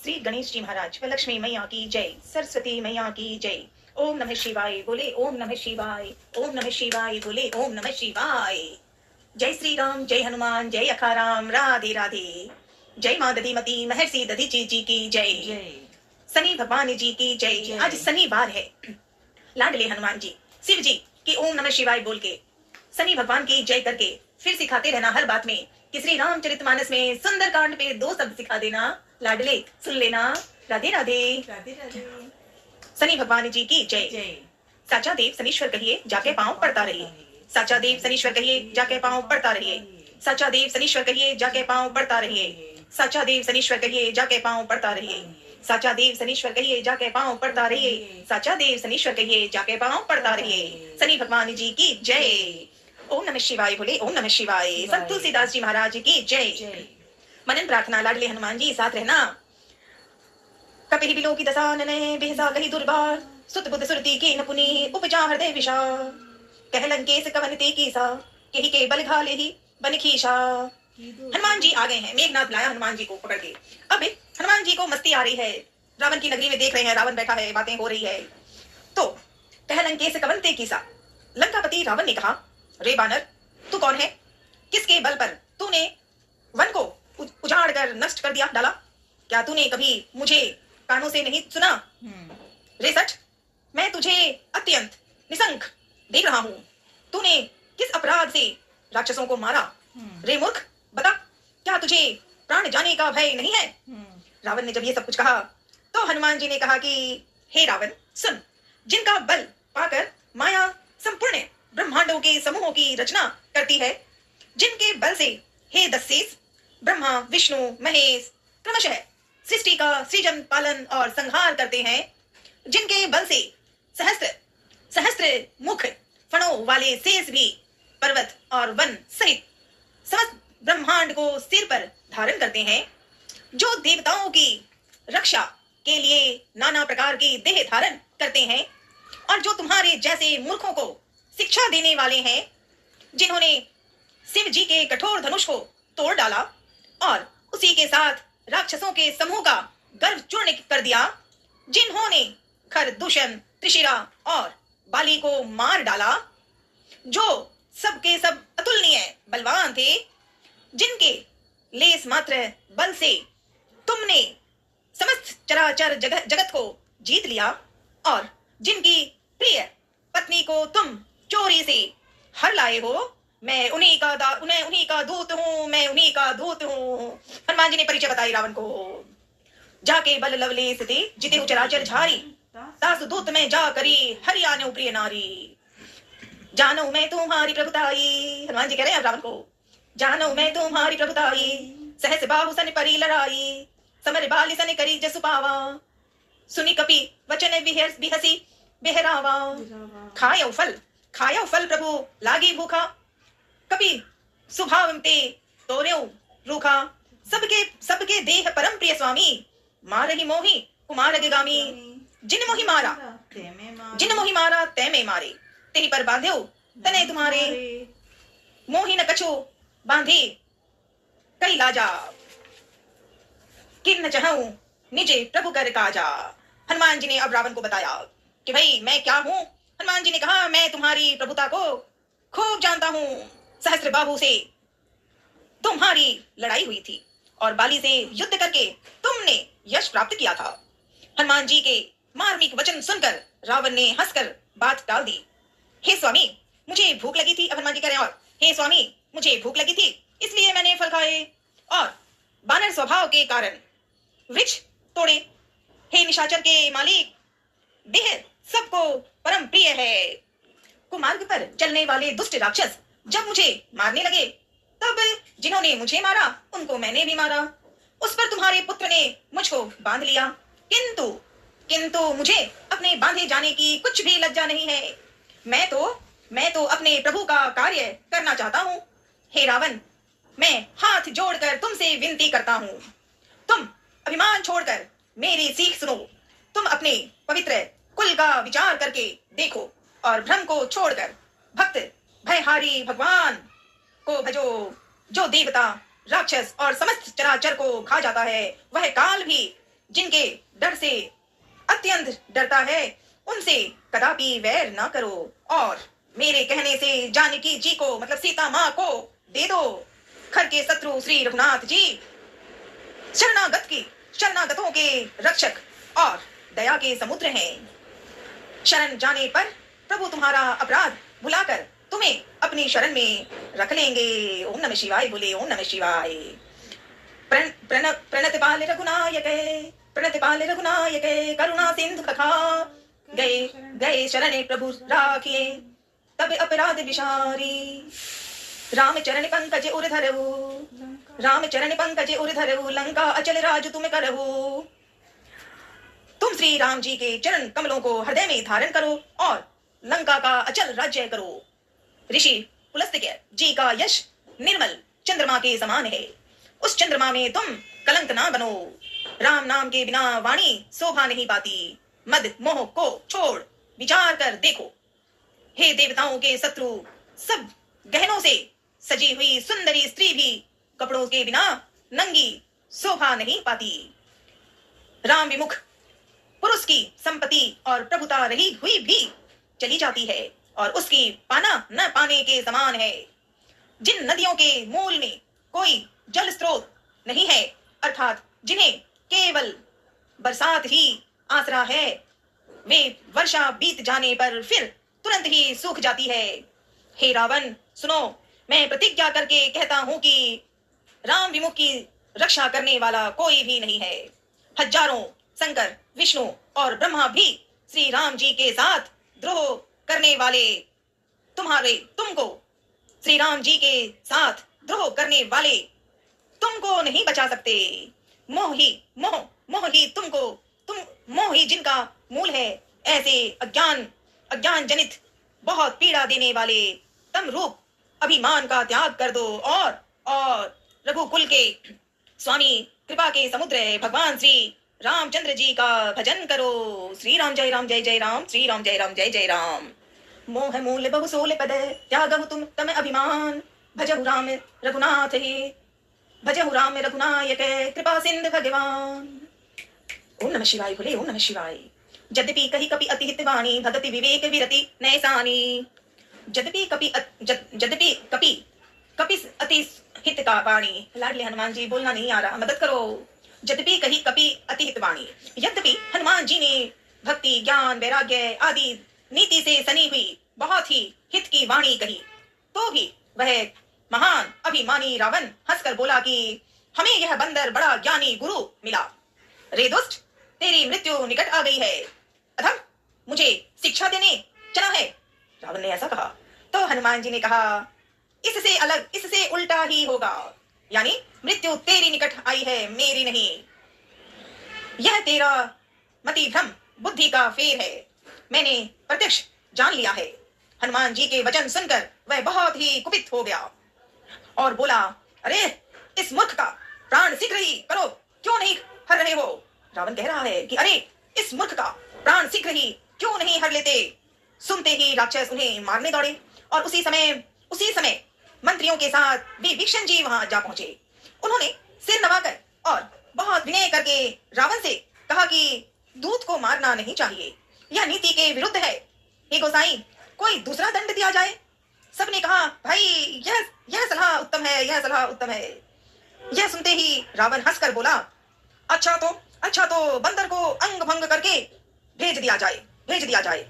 श्री गणेश जी महाराज व लक्ष्मी मैया की जय, सरस्वती मैया की जय। ओम नमः शिवाय बोले ओम नमः शिवाय, ओम नमः शिवाय बोले ओम नमः शिवाय। जय श्री राम, जय हनुमान, जय अखाराम, राधे राधे। जय माँ दधिमती महर्षि दधीची जी की जय, शनि भगवान जी की जय। आज शनिवार है, लाडले हनुमान जी शिव जी की ओम नमः शिवाय बोल के शनि भगवान की जय करके फिर सिखाते रहना हर बात में कि श्री रामचरितमानस में सुंदर कांड पे 2 शब्द सिखा देना। लाडले सुन लेना। राधे राधे। राधे राधे। शनि भगवान जी की जय। साचा देव शनीश्वर कहिए, जाके पांव पड़ता रहिए। साचा देव शनीश्वर कहिए, जाके पांव पड़ता रहिए। साचा देव शनीश्वर कहिए, जाके पांव पड़ता रहिए। साचा देव शनीश्वर कहिए, जाके पांव पड़ता रहिए। साचा देव शनीश्वर कहिए, जाके पांव पड़ता रहिए। साचा देव शनीश्वर कहिए, जाके पांव पड़ता रहिए। शनि भगवान जी की जय। ओम नमः शिवाय बोले ओम नमः शिवाय। संत तुलसीदास जी महाराज की जय। मनन प्रार्थना। लाडले हनुमान जी साथ रहना। कपिहि बिलो की दशा नने बेहसा कही दुर्बार, सुत बुद्ध सुरती की नपुनी उपजा हृदय विशाल। कह लंकेश कवनते कीसा, केहि के बल घाले ही बन खीसा। हनुमान जी आ गए हैं। मेघनाथ लाया हनुमान जी को पकड़ के। अब हनुमान जी को मस्ती आ रही है, रावण की नगरी में देख रहे हैं, रावण बैठा है, बातें हो रही है। तो कह लंकेश कवनते कीसा, लंकापति रावण ने कहा, रे बानर तू कौन है, किसके बल पर तूने वन को उजाड़ कर नष्ट कर दिया डाला? क्या तूने कभी मुझे कानों से नहीं सुना? रे सठ, मैं तुझे अत्यंत निसंक देख रहा हूं। तूने किस अपराध से राक्षसों को मारा? रे मूर्ख बता, क्या तुझे प्राण जाने का भय नहीं है? रावण ने जब ये सब कुछ कहा तो हनुमान जी ने कहा कि हे रावण सुन, जिनका बल पाकर माया संपूर्ण ब्रह्मांडों के समूहों की रचना करती है, जिनके बल से हे दस्सेस ब्रह्मा विष्णु महेश क्रमशः सृष्टि का सृजन पालन और संहार करते हैं, जिनके बल से सहस्त्र सहस्त्र मुख फणों वाले शेष भी पर्वत और वन सहित समस्त ब्रह्मांड को सिर पर धारण करते हैं, जो देवताओं की रक्षा के लिए नाना प्रकार की देह धारण करते हैं, और जो तुम्हारे जैसे मूर्खों को शिक्षा देने वाले हैं, जिन्होंने शिव जी के कठोर धनुष को तोड़ डाला और उसी के साथ राक्षसों के समूह का गर्व चूर्ण कर दिया, जिन्होंने खरदूषण त्रिशिरा और बाली को मार डाला, जो सबके सब अतुलनीय बलवान थे, जिनके लेस मात्र बल से तुमने समस्त चराचर जगत को जीत लिया, और जिनकी प्रिय पत्नी को तुम चोरी से हर लाए हो, मैं उन्हीं का दूत हूँ, मैं उन्हीं का दूत हूँ। हनुमान जी ने परिचय बताई रावण को। जाके बल लवलेस थे जिते उचराचर झारी, दास दूत में जा करी हरियाणा प्रिय नारी। जानो मैं तुम्हारी प्रभुताई, हनुमान जी कह रहे हैं रावण को, जानो मैं तुम्हारी प्रभुताई, सहस बाहु सन परी लड़ाई, समर बाली सन करी जसु पावा, सुनी कपि वचन बिहसी बेहरावा। खायो फल प्रभु लागी भूखा, कपि सुभाव ते तोर्यो रूखा। सबके देह परम प्रिय स्वामी, मारहि मोहि कुमार गामी। जिन मोहि मारा तै में मारे, तेहि पर बांध्यो तने तुम्हारे। मोहि न कछु बांधे कई लाजा, किन चहूं निजे प्रभु कर काजा। हनुमान जी ने अब रावण को बताया कि भाई मैं क्या हूं। हनुमान जी ने कहा, मैं तुम्हारी प्रभुता को खूब जानता हूं। सहस्त्र बाहु से तुम्हारी लड़ाई हुई थी और बाली से युद्ध करके तुमने यश प्राप्त किया था। हनुमान जी के मार्मिक वचन सुनकर रावण ने हंसकर बात टाल दी। हे स्वामी मुझे भूख लगी थी, अब हनुमान जी कह रहे हैं, और हे स्वामी मुझे भूख लगी थी इसलिए मैंने फल खाए और बानर स्वभाव के कारण वृक्ष तोड़े। हे निशाचर के मालिक, देह सबको परम प्रिय है। कुमार्ग पर चलने वाले दुष्ट राक्षस जब मुझे मारने लगे, तब जिन्होंने मुझे मारा उनको मैंने भी मारा। उस पर तुम्हारे पुत्र ने मुझको बांध लिया, किंतु मुझे अपने बांधे जाने की कुछ भी लज्जा नहीं है। मैं तो अपने प्रभु का कार्य करना चाहता हूँ। हे रावण, मैं हाथ जोड़कर तुमसे विनती करता हूँ, तुम अभिमान छोड़कर मेरी सीख सुनो। तुम अपने पवित्र कुल का विचार करके देखो और भ्रम को छोड़कर भक्त भयहारी भगवान को भजो। जो देवता राक्षस और समस्त चराचर को खा जाता है, वह काल भी जिनके डर से अत्यंत डरता है, उनसे कदापि वैर ना करो और मेरे कहने से जानकी जी को मतलब सीता माँ को दे दो। खर के शत्रु श्री रघुनाथ जी शरणागतों के रक्षक और दया के समुद्र हैं। शरण जाने पर प्रभु तुम्हारा अपराध भुलाकर तुम्हें अपनी शरण में रख लेंगे। ओम नमः शिवाय बोले ओम नमः शिवाय। प्रणतपाल रघुनायक करुणा सिंधु कथा गए गए शरण प्रभु राखिए तब अपराध विशारी। राम चरण पंकज उर लंका अचल राज तुम करहु। तुम श्री राम जी के चरण कमलों को हृदय में धारण करो और लंका का अचल राज्य करो। ऋषि पुलस्त्य जी का यश निर्मल चंद्रमा के समान है, उस चंद्रमा में तुम कलंक ना बनो। राम नाम के बिना वाणी शोभा नहीं पाती। मद मोह को छोड़ विचार कर देखो। हे देवताओं के शत्रु, सब गहनों से सजी हुई सुंदरी स्त्री भी कपड़ों के बिना नंगी शोभा नहीं पाती। राम विमुख पुरुष की संपत्ति और प्रभुता रही हुई भी चली जाती है और उसकी पाना न पाने के समान है। जिन नदियों के मूल में कोई जल स्रोत नहीं है, अर्थात जिन्हें केवल बरसात ही आसरा है, वे वर्षा बीत जाने पर फिर तुरंत ही सूख जाती है। हे रावण, सुनो, मैं प्रतिज्ञा करके कहता हूं कि राम विमुख की रक्षा करने वाला कोई भी नहीं है। हजारों शंकर, विष्णु और ब्रह्मा भी श्री राम जी के साथ द्रोह करने वाले तुमको श्री राम जी के साथ द्रोह करने वाले तुमको नहीं बचा सकते। मोह ही जिनका मूल है, ऐसे अज्ञान जनित बहुत पीड़ा देने वाले तम रूप अभिमान का त्याग कर दो और रघुकुल के स्वामी कृपा के समुद्र भगवान श्री रामचंद्र जी का भजन करो। श्री राम जय राम जय जय राम, श्री राम जय राम जय जय राम। मोह मूल बहु सोल पद त्यागहु तुम तम अभिमान। भजहु राम रघुनाथ ही भजहु राम रघुनायक कृपा सिंधु भगवान। ओम नमः शिवाय बोले ओम नमः शिवाय। यद्यपि कही कपि अति हित वाणी भगति विवेक विरति नैसानी। यद्यपि कपि अति हित का वाणी। लाडले हनुमान जी बोलना नहीं आ रहा, मदद करो। यद्यपि कही कपि अति हित वाणी। यद्यपि हनुमान जी ने भक्ति ज्ञान वैराग्य आदि नीति से सनी हुई बहुत ही हित की वाणी कही, तो भी वह महान अभिमानी रावण हंसकर बोला कि हमें यह बंदर बड़ा ज्ञानी गुरु मिला। रे दुष्ट, तेरी मृत्यु निकट आ गई है, अधम मुझे शिक्षा देने चला है। रावण ने ऐसा कहा तो हनुमान जी ने कहा, इससे अलग, इससे उल्टा ही होगा, यानी मृत्यु तेरी निकट आई है, मेरी नहीं। यह तेरा मति भ्रम बुद्धि का फेर है, मैंने प्रत्यक्ष जान लिया है। हनुमान जी के वचन सुनकर वह बहुत ही कुपित हो गया और बोला, अरे इस मूर्ख का प्राण शीघ्र ही करो, क्यों नहीं हर रहे हो। रावण कह रहा है कि अरे इस मूर्ख का प्राण शीघ्र ही क्यों नहीं हर लेते। सुनते ही राक्षस उन्हें मारने दौड़े और उसी समय मंत्रियों के साथ विभीषण जी वहां जा पहुंचे। उन्होंने सिर नवाकर और बहुत विनय करके रावण से कहा कि दूत को मारना नहीं चाहिए, यह नीति के विरुद्ध है। हे गोसाई, कोई दूसरा दंड दिया जाए। सबने कहा, भाई यह सलाह उत्तम है, यह सलाह उत्तम है। यह सुनते ही रावण हंसकर बोला, अच्छा तो बंदर को अंग भंग करके भेज दिया जाए।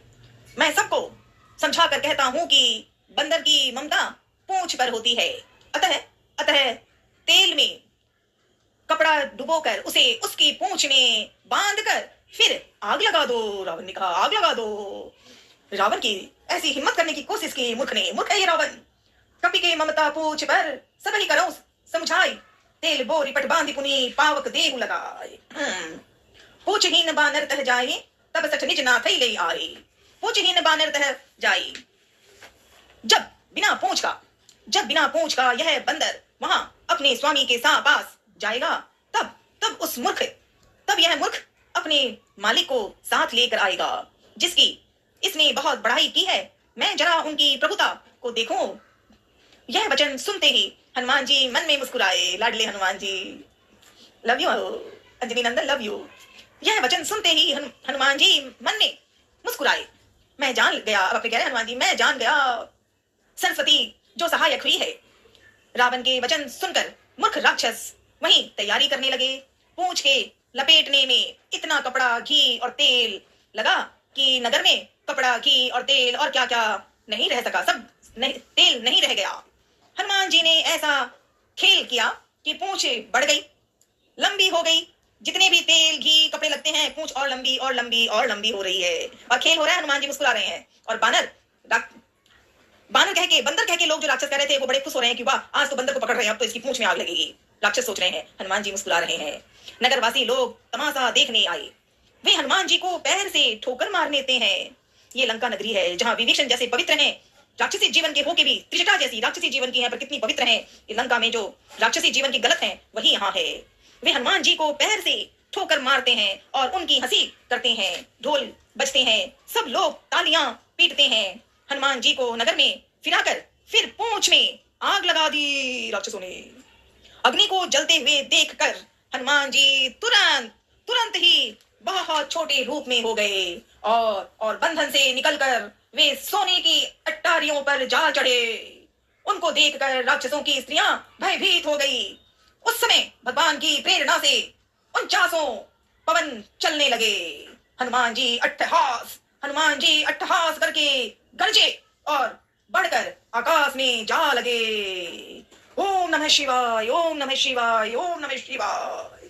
मैं सबको समझा कर कहता हूं कि बंदर की ममता पूंछ पर होती है, अतः तेल में कपड़ा डुबोकर उसे उसकी पूंछ में बांधकर फिर आग लगा दो। रावण ने कहा, आग लगा दो। रावण की ऐसी हिम्मत करने की कोशिश की मूर्ख है ये रावण। कपि के ममता पूछ पर सब ही करो समझाई, तेल बोरी पट बांधी पुनी पावक देहु लगाए। पूछहीन बानर तह जाए तब सठ निज ना थई ले आए। पूछहीन बानर तह जाए, जब बिना पूंछ का यह बंदर वहां अपने स्वामी के पास जाएगा, तब यह मूर्ख अपने मालिक को साथ लेकर आएगा, जिसकी इसने बहुत बड़ाई की है। मैं जरा उनकी प्रभुता को देखूं। यह वचन सुनते ही हनुमान जी मन में मुस्कुराए। लाडले Hanuman ji, love you. Anjani Nandan love you. यह वचन सुनते ही हनुमान जी मन में मुस्कुराए। मैं जान गया, अब अपने कह रहे हनुमान जी, मैं जान गया सरस्वती जो सहायक हुई है। रावण के वचन सुनकर मूर्ख राक्षस वहीं तैयारी करने लगे। पूंछ के लपेटने में इतना कपड़ा, घी और तेल लगा कि नगर में कपड़ा, घी और तेल और क्या क्या नहीं रह सका, सब नहीं, तेल नहीं रह गया। हनुमान जी ने ऐसा खेल किया कि पूंछ बढ़ गई, लंबी हो गई। जितने भी तेल, घी, कपड़े लगते हैं, पूंछ और लंबी और लंबी और लंबी हो रही है। और खेल हो रहा है, हनुमान जी मुस्कुरा रहे हैं। और बंदर कह के लोग जो राक्षस कह रहे थे वो बड़े खुश हो रहे हैं कि वाह, आज तो बंदर को पकड़ रहे हैं, अब तो इसकी पूंछ में आग लगेगी। राक्षस सोच रहे हैं, हनुमान जी मुस्कुरा रहे हैं। नगरवासी लोग तमाशा देखने आए। वे हनुमान जी को पैर से ठोकर मार देते हैं। ये लंका नगरी है जहां विभीषण जैसे पवित्र हैं, राक्षसी जीवन के होके भी त्रिजटा जैसी राक्षसी जीवन की है, पर कितनी पवित्र है। ये लंका में जो राक्षसी जीवन की गलत है वही यहाँ है। वे हनुमान जी को पैर से ठोकर मारते हैं और उनकी हंसी करते हैं। ढोल बजते हैं, सब लोग तालियां पीटते हैं। हनुमान जी को नगर में फिराकर फिर पूंछ में आग लगा दी राक्षसों ने। अग्नि को जलते हुए देखकर हनुमान जी तुरंत ही बहुत छोटे रूप में हो गए और बंधन से निकलकर वे सोने की अट्टारियों पर जा चढ़े। उनको देखकर राक्षसों की स्त्रियां भयभीत हो गई। उस समय भगवान की प्रेरणा से 49 पवन चलने लगे। हनुमान जी अट्टहास करके गरजे और बढ़कर आकाश में जा लगे। ओम नमः शिवाय, ओम नमः शिवाय, ओम नमः शिवाय।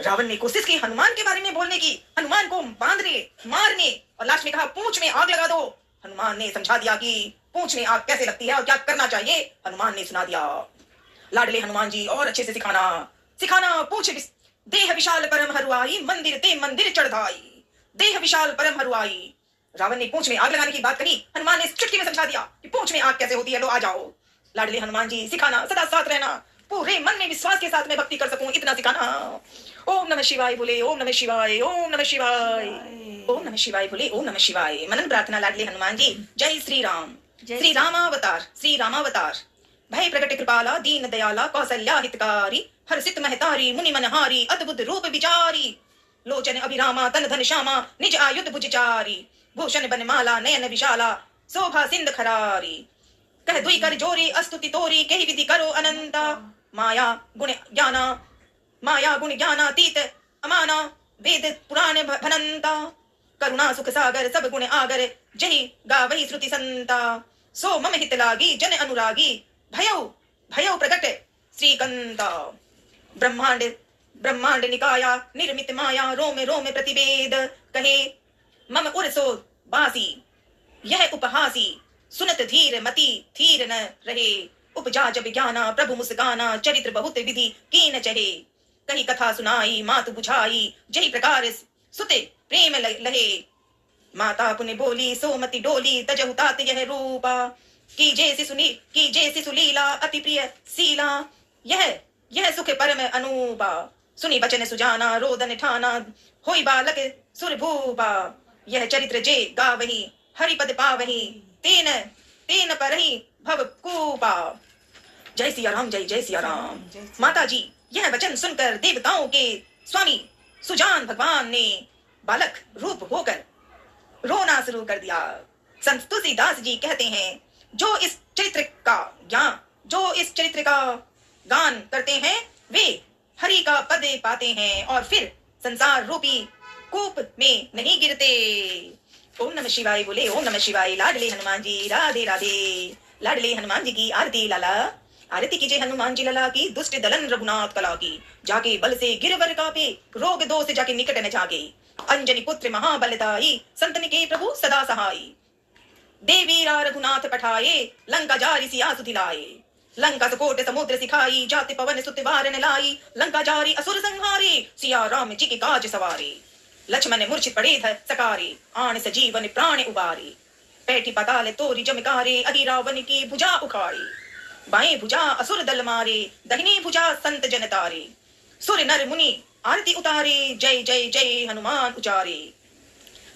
रावण ने कोशिश की हनुमान के बारे में बोलने की, हनुमान को बांधने, मारने, और लास्ट में कहा पूंछ में आग लगा दो। हनुमान ने समझा दिया कि पूंछ में आग कैसे लगती है और क्या करना चाहिए। हनुमान ने सुना दिया। लाडले हनुमान जी और अच्छे से सिखाना पूछ देह विशाल परम हरुआई, मंदिर ते मंदिर चढ़ाई। देह विशाल परम हरुआई। रावण ने पूंछ में आग लगाने की बात कही, हनुमान ने चुटकी में समझा दिया कि पूंछ में आग कैसे होती है, लो आ जाओ। लाडले हनुमान जी सिखाना, सदा साथ रहना, पूरे मन में विश्वास के साथ में भक्ति कर सकूं, इतना सिखाना। ओम नमः शिवाय बोले, ओम नमः शिवाय, ओम नमः शिवाय, ओम नमः शिवाय बोले, ओम नमः शिवाय। मनन प्रार्थना लाडले हनुमान जी। जय श्री राम। श्री रामावतार भय प्रकट कृपाला, दीन दयाला, कौशल्या हितकारी, हर्षित महतारी, मुनि मनहारी, अद्भुत रूप विचारी, लोचन अभिरामा, तन धन श्यामा, निज आयुध भुजचारी, भूषण बनमाला, नयन विशाला, शोभा सिंध खरारी। कह दुई कर जोरी, अस्तुति तोरी, कही विधि करो अनंता, माया गुण ज्ञानातीत अमाना, वेद पुराण भनंता, करुणा सुख सागर, सब गुण आगर, जही गावही श्रुति संता, सो मम हित लागी, जन अनुरागी, भयौ प्रकट श्रीकंता। ब्रह्मांड निकाया, निर्मित माया, रोम रोम प्रतिवेद, कहे मम उरसो बासी, यह उपहासी, सुनत धीर मति थीर न रहे, उपजा जब ज्ञाना, प्रभु मुस्काना, चरित्र बहुत विधि कीन चहे, कही कथा सुनाई, मात बुझाई, जही प्रकार सुते प्रेम लहे, माता पुण्य बोली, सोमति डोली, तजहु तात यह रूपा, कीजे शिशु लीला, अति प्रिय सीला, यह सुख परम अनूपा, सुनी बचन सुजाना, रोदन ठाना, होई बालक सुर भूपा, यह चरित्र जे गावही, हरिपद पावही, तेन परही भव कूपा। जय सिया राम, जय सिया राम। माता जी यह वचन सुनकर देवताओं के स्वामी सुजान भगवान ने बालक रूप होकर रोना शुरू कर दिया। संत तुलसीदास जी कहते हैं, जो इस चरित्र का गान करते हैं वे हरि का पद पाते हैं और फिर संसार रूपी कूप में नहीं गिरते। ओम नमः शिवाय बोले, ओम नमः शिवाय। लाडले हनुमान जी राधे राधे। लाडले हनुमान जी की आरती लाला, आरती कीजिए हनुमान जी लला की, दुष्ट दलन रघुनाथ कला की, जाके बल से गिरवर कापे, रोग दोष जाके निकट न जागे, अंजनी पुत्र महाबलदाई, संतन के प्रभु सदा सहाई, देवीरा रघुनाथ पठाए, लंका जारी सिया सुधिलाए, लंका सकोट समुद्र सिखाई, जाति पवन सुत वारन लाई, लंका जारी असुर संहारे, सिया राम जी के काज सवारे, लक्ष्मण मूर्छित पड़े ध सकारे, आन सजीवन प्राण उबारे, पैठी पताल तोरी जमकारे, अहि रावण की भुजा उखाड़े, बाएं भुजा असुर दल मारे, दहिनी भुजा संत जन तारे, सुर नर मुनि आरती उतारे, जय जय जय हनुमान उचारे,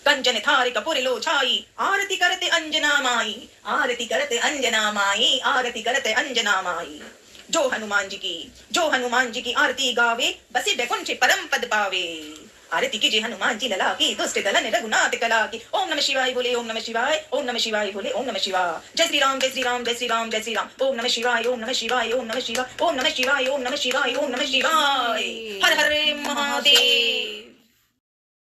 कंचन थार कपूर लो छाई, आरती करते अंजना माई, आरती करते अंजना माई, आरती करते अंजना माई, जो हनुमान जी की, जो हनुमान जी की आरती गावे, बसे बैकुंठ परम पद पावे। आरती कीजिए हनुमान जी लला की, दुष्ट दलन रघुनाथ कला की। ओम नमः शिवाय बोले, ओम नमः शिवाय, ओम नमः शिवाय बोले, ओम नमः शिवाय। जय श्री राम, जय श्री राम, जय श्री राम, जय श्री राम। ओम नमः शिवाय, ओम नमः शिवाय, ओम नमः शिवाय, ओम नमः शिवाय, ओम नमः शिवाय, ओम नमः शिवाय। हर हर महादेव।